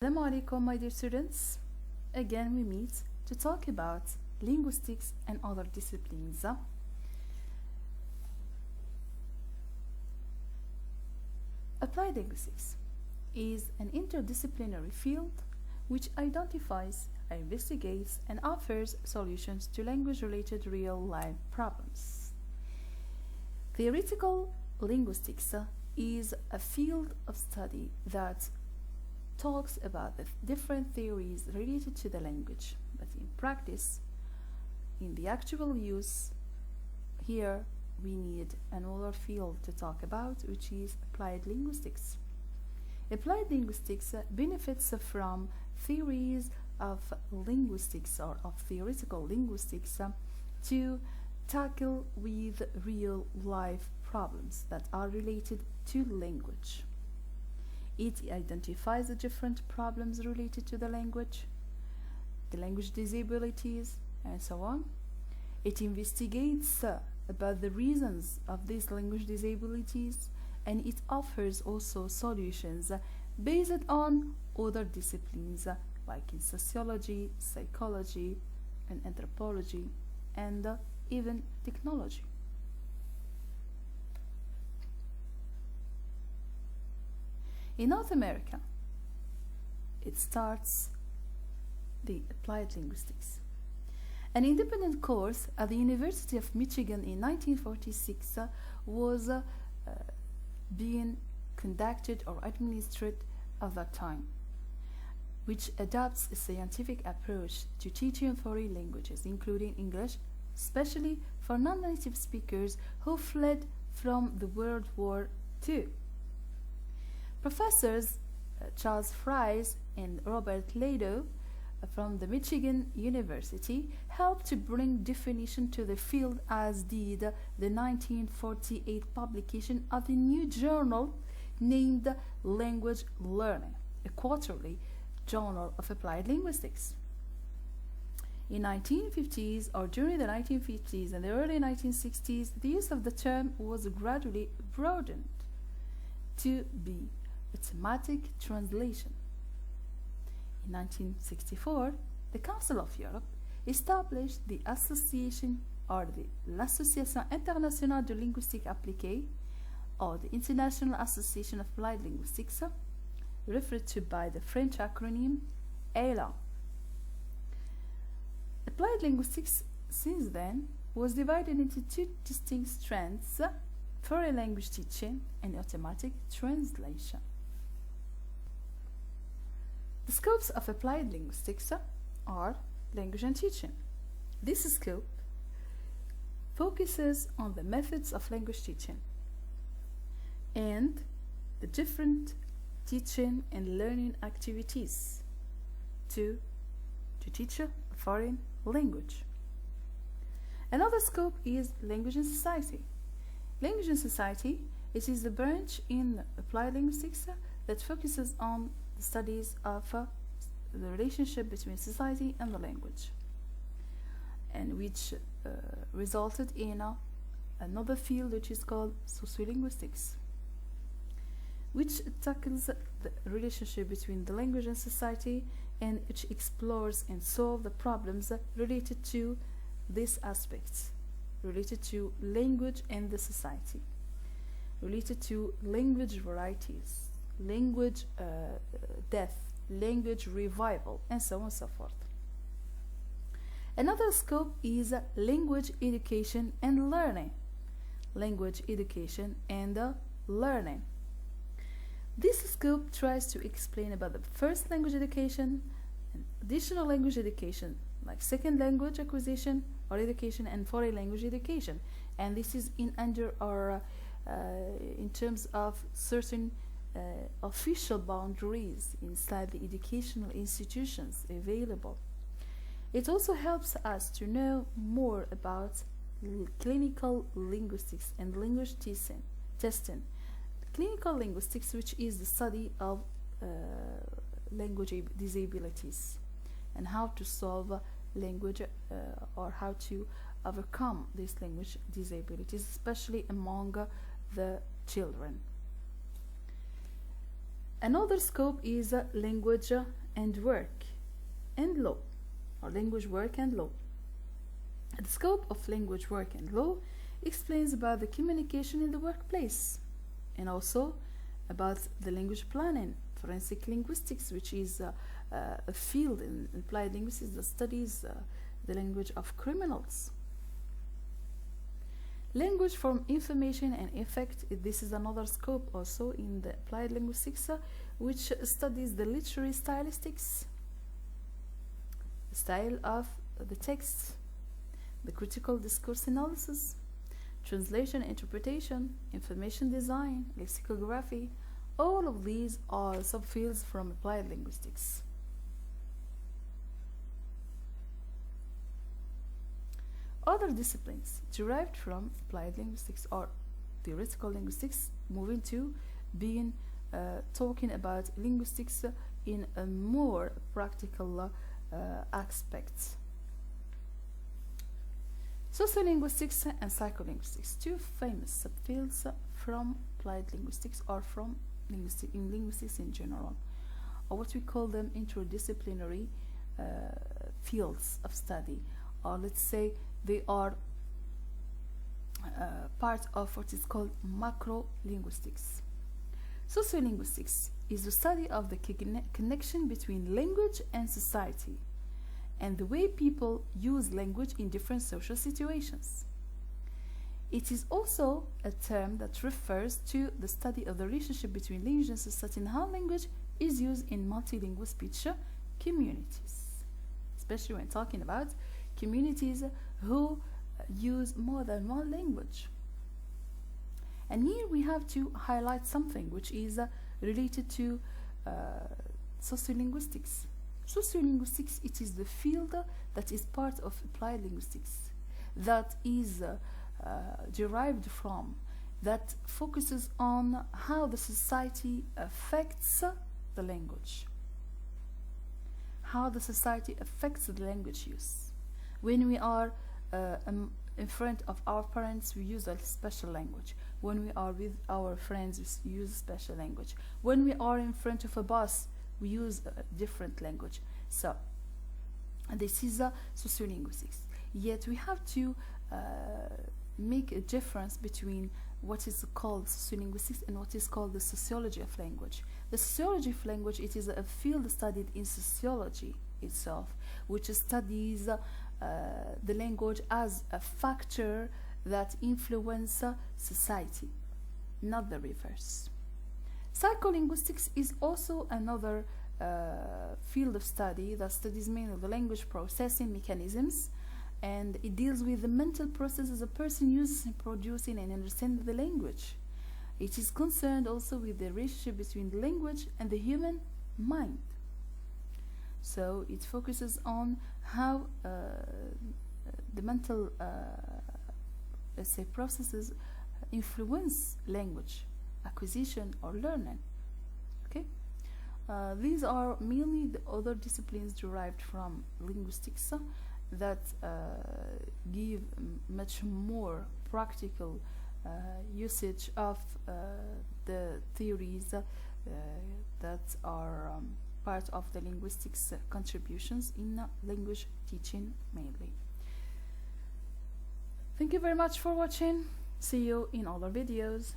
Assalamu alaikum, my dear students. Again, we meet to talk about linguistics and other disciplines. Applied linguistics is an interdisciplinary field which identifies, investigates, and offers solutions to language-related real-life problems. Theoretical linguistics is a field of study that talks about the different theories related to the language, but in practice, in the actual use, here we need another field to talk about, which is applied linguistics. Applied linguistics benefits from theories of linguistics or of theoretical linguistics to tackle with real life problems that are related to language. It identifies the different problems related to the language disabilities, and so on. It investigates about the reasons of these language disabilities, and it offers also solutions based on other disciplines like in sociology, psychology, and anthropology, and even technology. In North America, it starts the applied linguistics. An independent course at the University of Michigan in 1946 was being conducted or administered at that time, which adopts a scientific approach to teaching foreign languages, including English, especially for non-native speakers who fled from the World War II. Professors Charles Fries and Robert Lado from the Michigan University helped to bring definition to the field, as did the 1948 publication of a new journal named Language Learning, a quarterly journal of applied linguistics. In 1950s or during the 1950s and the early 1960s, the use of the term was gradually broadened to be a thematic translation. In 1964, the Council of Europe established the association or l'Association Internationale de Linguistique Appliquée, or the International Association of Applied Linguistics, referred to by the French acronym ELA. Applied linguistics since then was divided into two distinct strands: foreign language teaching and automatic translation. The scopes of applied linguistics are language and teaching. This scope focuses on the methods of language teaching and the different teaching and learning activities to teach a foreign language. Another scope is language and society. Language and society, it is the branch in applied linguistics that focuses on the studies of the relationship between society and the language, and which resulted in another field which is called sociolinguistics, which tackles the relationship between the language and society, and which explores and solves the problems related to these aspects, related to language and the society, related to language varieties, language death, language revival, and so on and so forth. Another scope is language education and learning. Language education and learning. This scope tries to explain about the first language education and additional language education, like second language acquisition or education and foreign language education. And this is in under or in terms of certain official boundaries inside the educational institutions available. It also helps us to know more about clinical linguistics and language testing. Clinical linguistics, which is the study of language disabilities and how to solve language or how to overcome these language disabilities, especially among the children. Another scope is language and work and law, or language, work, and law. The scope of language, work, and law explains about the communication in the workplace, and also about the language planning, forensic linguistics, which is a field in applied linguistics that studies the language of criminals. Language from information and effect, this is another scope also in the applied linguistics, which studies the literary stylistics, the style of the text, the critical discourse analysis, translation, interpretation, information design, lexicography. All of these are subfields from applied linguistics. Other disciplines derived from applied linguistics are theoretical linguistics, moving to being talking about linguistics in a more practical aspects. Sociolinguistics and psycholinguistics, two famous subfields from applied linguistics or from linguistics in general, or what we call them interdisciplinary fields of study, or let's say they are part of what is called macro linguistics. Sociolinguistics is the study of the connection between language and society, and the way people use language in different social situations. It is also a term that refers to the study of the relationship between language and society and how language is used in multilingual speech communities, especially when talking about communities who use more than one language. And here we have to highlight something which is related to sociolinguistics. Sociolinguistics, it is the field that is part of applied linguistics, that is derived from, that focuses on how the society affects the language, how the society affects the language use. When we are in front of our parents, we use a special language. When we are with our friends, we use special language. When we are in front of a bus, we use a different language. So this is sociolinguistics. Yet we have to make a difference between what is called sociolinguistics and what is called the sociology of language. The sociology of language, it is a field studied in sociology itself, which studies the language as a factor that influences society, not the reverse. Psycholinguistics is also another field of study that studies mainly the language processing mechanisms, and it deals with the mental processes a person uses in producing and understanding the language. It is concerned also with the relationship between the language and the human mind. So it focuses on how the mental let's say processes influence language acquisition or learning. Okay, these are mainly the other disciplines derived from linguistics that give much more practical usage of the theories that are part of the linguistics contributions in language teaching mainly. Thank you very much for watching. See you in other videos.